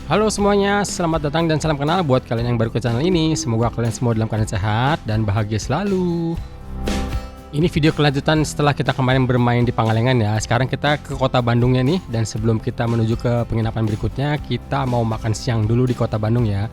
Halo semuanya, selamat datang dan salam kenal buat kalian yang baru ke channel ini. Semoga kalian semua dalam keadaan sehat dan bahagia selalu. Ini video kelanjutan setelah kita kemarin bermain di Pangalengan ya. Sekarang kita ke kota Bandungnya nih. Dan sebelum kita menuju ke penginapan berikutnya, kita mau makan siang dulu di kota Bandung ya.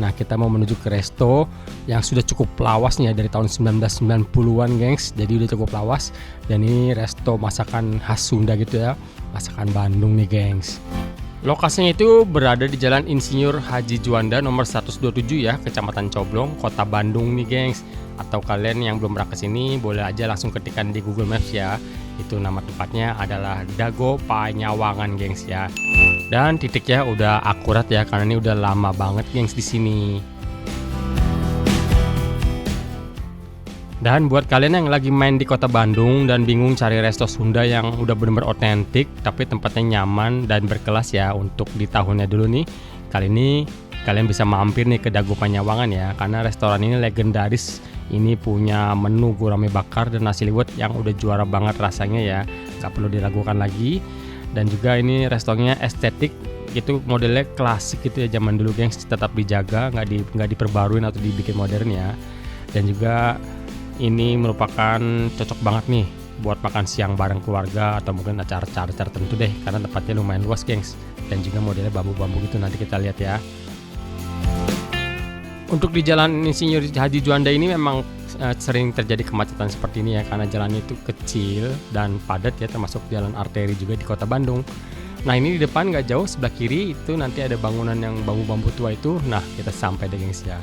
Nah, kita mau menuju ke resto yang sudah cukup lawas nih ya, dari tahun 1990-an gengs. Jadi udah cukup lawas. Dan ini resto masakan khas Sunda gitu ya, masakan Bandung nih gengs. Lokasinya itu berada di Jalan Insinyur Haji Juanda nomor 127 ya, Kecamatan Coblong, Kota Bandung nih gengs. Atau kalian yang belum pernah kesini boleh aja langsung ketikkan di Google Maps ya. Itu nama tempatnya adalah Dago Panyawangan gengs ya. Dan titiknya udah akurat ya, karena ini udah lama banget gengs di sini. Dan buat kalian yang lagi main di kota Bandung dan bingung cari resto Sunda yang udah bener-bener otentik tapi tempatnya nyaman dan berkelas ya untuk di tahunnya dulu nih, kali ini kalian bisa mampir nih ke Dago Panyawangan ya, karena restoran ini legendaris. Ini punya menu gurame bakar dan nasi liwet yang udah juara banget rasanya ya, gak perlu diragukan lagi. Dan juga ini restorannya estetik gitu, modelnya klasik gitu ya zaman dulu gengs, tetap dijaga, nggak diperbaruin atau dibikin modern ya. Dan juga ini merupakan cocok banget nih buat makan siang bareng keluarga atau mungkin acara-acara tertentu deh, karena tempatnya lumayan luas gengs. Dan juga modelnya bambu-bambu gitu, nanti kita lihat ya. Untuk di Jalan Insinyur Haji Juanda ini memang sering terjadi kemacetan seperti ini ya, karena jalannya itu kecil dan padat ya, termasuk jalan arteri juga di kota Bandung. Nah, ini di depan nggak jauh sebelah kiri itu nanti ada bangunan yang bambu-bambu tua itu. Nah, kita sampai deh gengs ya.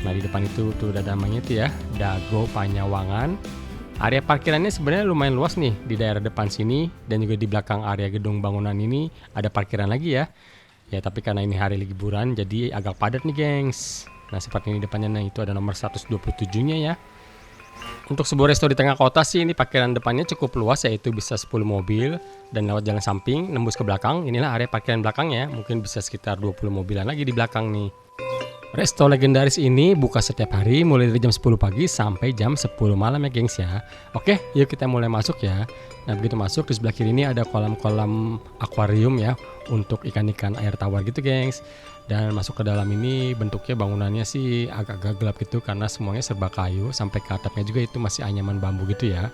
Nah, di depan itu tuh udah namanya itu ya, Dago Panyawangan. Area parkirannya sebenarnya lumayan luas nih di daerah depan sini, dan juga di belakang area gedung bangunan ini ada parkiran lagi ya. Ya, tapi karena ini hari liburan jadi agak padat nih gengs. Nah, seperti ini depannya, nah itu ada nomor 127-nya ya. Untuk sebuah resto di tengah kota sih, ini parkiran depannya cukup luas, yaitu bisa 10 mobil dan lewat jalan samping nembus ke belakang. Inilah area parkiran belakangnya, mungkin bisa sekitar 20 mobilan lagi di belakang nih. Resto legendaris ini buka setiap hari mulai dari jam 10 pagi sampai jam 10 malam ya gengs ya. Oke, yuk kita mulai masuk ya. Nah, begitu masuk di sebelah kiri ini ada kolam-kolam akuarium ya, untuk ikan-ikan air tawar gitu gengs. Dan masuk ke dalam ini bentuknya bangunannya sih agak-agak gelap gitu, karena semuanya serba kayu, sampai ke atapnya juga itu masih anyaman bambu gitu ya.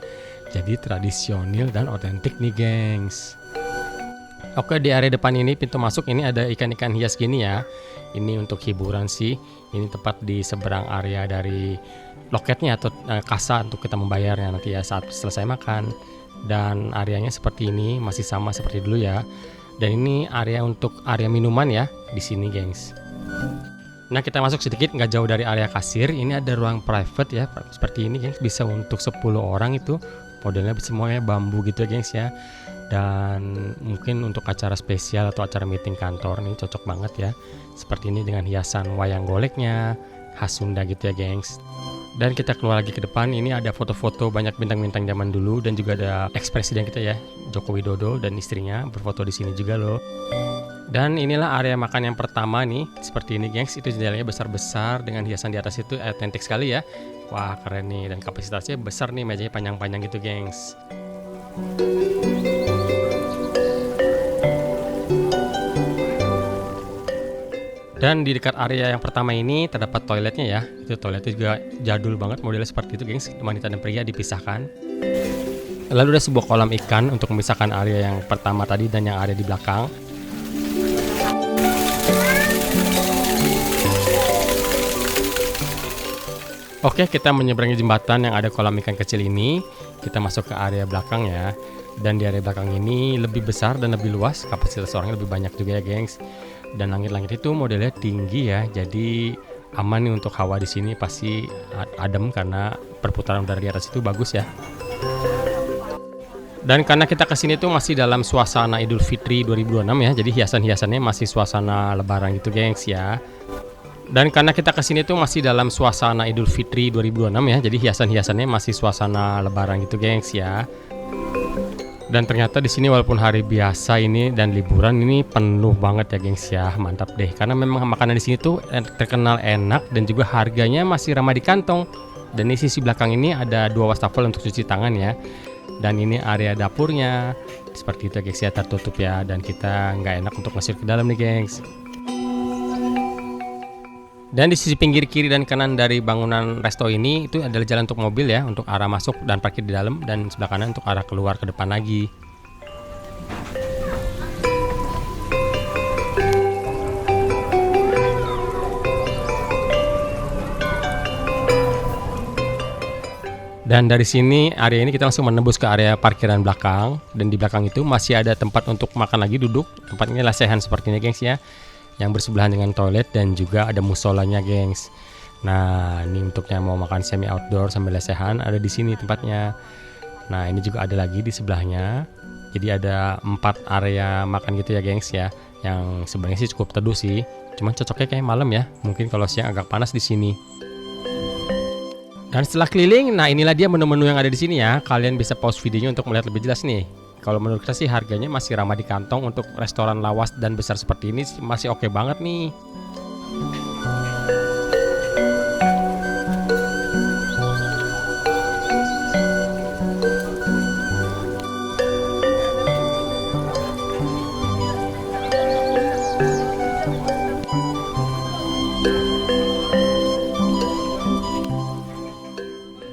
Jadi tradisional dan otentik nih gengs. Oke, di area depan ini pintu masuk ini ada ikan-ikan hias gini ya. Ini untuk hiburan sih. Ini tepat di seberang area dari loketnya atau kasa untuk kita membayarnya nanti ya saat selesai makan. Dan areanya seperti ini, masih sama seperti dulu ya. Dan ini area untuk area minuman ya di sini gengs. Nah, kita masuk sedikit nggak jauh dari area kasir. Ini ada ruang private ya, seperti ini gengs, bisa untuk 10 orang itu. Modelnya semuanya bambu gitu ya gengs ya. Dan mungkin untuk acara spesial atau acara meeting kantor ini cocok banget ya. Seperti ini dengan hiasan wayang goleknya, khas Sunda gitu ya gengs. Dan kita keluar lagi ke depan, ini ada foto-foto banyak bintang-bintang zaman dulu, dan juga ada ex-presiden kita ya, Joko Widodo dan istrinya berfoto di sini juga loh. Dan inilah area makan yang pertama nih, seperti ini gengs. Itu jendelanya besar-besar dengan hiasan di atas itu otentik sekali ya. Wah, keren nih, dan kapasitasnya besar nih, mejanya panjang-panjang gitu gengs. Dan di dekat area yang pertama ini terdapat toiletnya ya. Itu toiletnya juga jadul banget, modelnya seperti itu gengs, wanita dan pria dipisahkan. Lalu ada sebuah kolam ikan untuk memisahkan area yang pertama tadi dan yang ada di belakang. Oke, kita menyeberangi jembatan yang ada kolam ikan kecil ini. Kita masuk ke area belakang ya. Dan di area belakang ini lebih besar dan lebih luas, kapasitas orangnya lebih banyak juga ya gengs. Dan langit-langit itu modelnya tinggi ya, jadi aman nih untuk hawa di sini, pasti adem karena perputaran udara di atas itu bagus ya. Dan karena kita kesini tuh masih dalam suasana Idul Fitri 2026 ya, jadi hiasan-hiasannya masih suasana lebaran gitu gengs ya. Dan karena kita kesini tuh masih dalam suasana Idul Fitri 2026 ya, jadi hiasan-hiasannya masih suasana lebaran gitu gengs ya. Dan ternyata di sini walaupun hari biasa ini dan liburan ini penuh banget ya gengs ya, mantap deh. Karena memang makanan di sini tuh terkenal enak dan juga harganya masih ramah di kantong. Dan di sisi belakang ini ada 2 wastafel untuk cuci tangan ya. Dan ini area dapurnya, seperti itu gengs ya, tertutup ya. Dan kita nggak enak untuk masuk ke dalam nih gengs. Dan di sisi pinggir kiri dan kanan dari bangunan resto ini itu adalah jalan untuk mobil ya, untuk arah masuk dan parkir di dalam, dan sebelah kanan untuk arah keluar ke depan lagi. Dan dari sini area ini kita langsung menembus ke area parkiran belakang, dan di belakang itu masih ada tempat untuk makan lagi duduk. Tempatnya lesehan seperti ini gengs ya, yang bersebelahan dengan toilet dan juga ada musolanya gengs. Nah ini untuk yang mau makan semi outdoor sambil lesehan ada di sini tempatnya. Nah ini juga ada lagi di sebelahnya. Jadi ada 4 area makan gitu ya gengs ya, yang sebenarnya sih cukup teduh sih. Cuman cocoknya kayak malam ya, mungkin kalau siang agak panas di sini. Dan setelah keliling, nah inilah dia menu-menu yang ada di sini ya. Kalian bisa pause videonya untuk melihat lebih jelas nih. Kalau menurut kita sih harganya masih ramah di kantong untuk restoran lawas dan besar seperti ini, masih oke banget nih.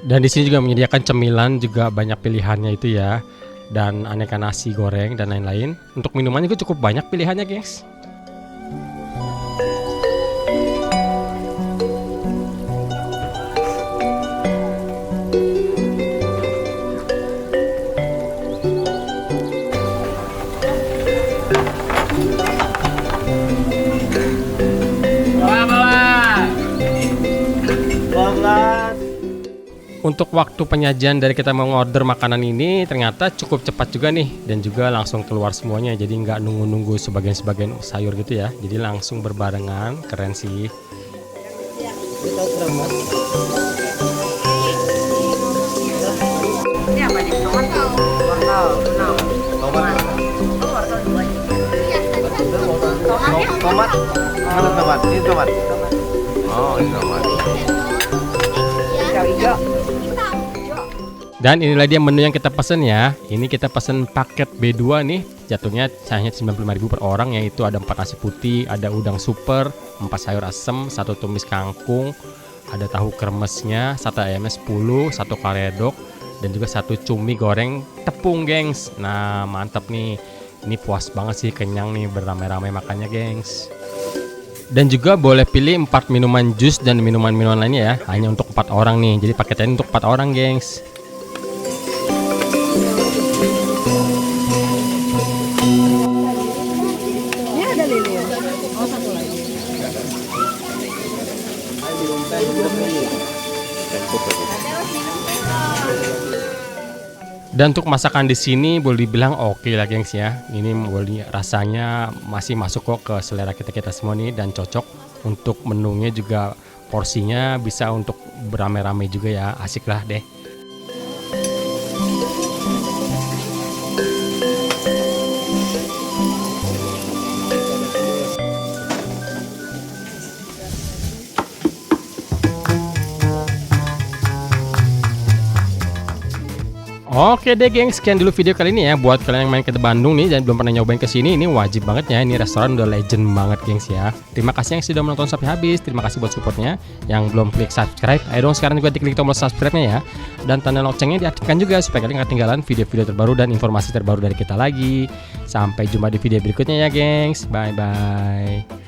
Dan di sini juga menyediakan cemilan, juga banyak pilihannya itu ya. Dan aneka nasi goreng dan lain-lain. Untuk minuman juga cukup banyak pilihannya guys. Untuk waktu penyajian dari kita mau order makanan ini ternyata cukup cepat juga nih, dan juga langsung keluar semuanya, jadi nggak nunggu-nunggu sebagian-sebagian sayur gitu ya, jadi langsung berbarengan, keren sih. Ini apa nih? Tomat. Mana tomat? Ini tomat. Oh, ini tomat. Hijau. Dan inilah dia menu yang kita pesen ya. Ini kita pesen paket B2 nih. Jatuhnya hanya 95.000 per orang, yaitu ada 4 nasi putih, ada udang super, 4 sayur asem, 1 tumis kangkung, ada tahu kremesnya, 1 ayamnya 10, 1 karedok, dan juga 1 cumi goreng tepung gengs. Nah mantap nih. Ini puas banget sih, kenyang nih beramai-ramai makannya gengs. Dan juga boleh pilih 4 minuman jus dan minuman-minuman lainnya ya. Hanya untuk 4 orang nih. Jadi paketnya ini untuk 4 orang gengs. Ini ada lilin. Oh, satu lagi. Dan untuk masakan di sini boleh dibilang oke lah gengs ya. Ini boleh rasanya masih masuk kok ke selera kita semua nih, dan cocok untuk menunya juga, porsinya bisa untuk beramai-ramai juga ya, asik lah deh. Oke deh geng, sekian dulu video kali ini ya. Buat kalian yang main ke Bandung nih dan belum pernah nyobain kesini, ini wajib banget ya. Ini restoran udah legend banget gengs ya. Terima kasih yang sudah menonton sampai habis. Terima kasih buat supportnya. Yang belum klik subscribe, ayo dong sekarang juga diklik tombol subscribe-nya ya. Dan tanda loncengnya diaktifkan juga supaya kalian gak ketinggalan video-video terbaru dan informasi terbaru dari kita lagi. Sampai jumpa di video berikutnya ya gengs. Bye bye.